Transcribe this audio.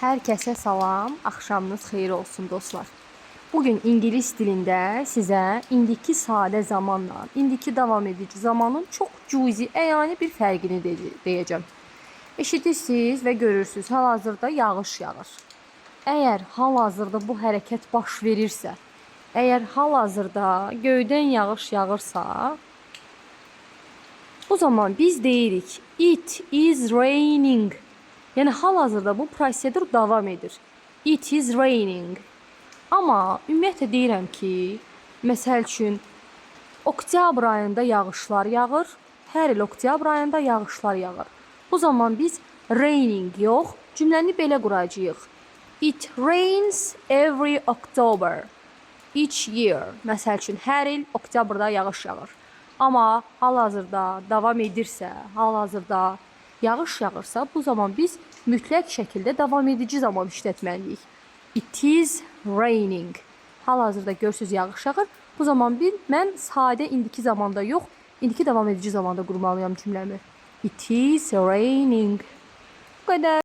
Hər kəsə salam, axşamınız xeyir olsun dostlar. Bugün ingilis dilində sizə indiki sadə zamanla, indiki davam edici zamanın çox cüzi, əyani bir fərqini deyəcəm. Eşidirsiniz və görürsünüz, hal-hazırda yağış yağır. Əgər hal-hazırda bu hərəkət baş verirsə, əgər hal-hazırda göydən yağış yağırsa, bu zaman biz deyirik, it is raining. Yəni hal-hazırda bu prosedur davam edir. It is raining. Amma ümumiyyətlə deyirəm ki, məsəl üçün oktyabr ayında yağışlar yağır. Hər il oktyabr ayında yağışlar yağır. Bu zaman biz raining yox, cümləni belə quracağıq. It rains every October. Each year. Məsəl üçün hər il oktyabrda yağış yağır. Amma hal-hazırda davam edirsə, hal-hazırda yağış yağırsa, bu zaman biz mütləq şəkildə davam edici zaman işlətməliyik. It is raining. Hal-hazırda görürsünüz yağış yağır. Bu zaman mən sadə indiki zamanda yox, indiki davam edici zamanda qurmalıyam cümləmi. It is raining. Bu qədər.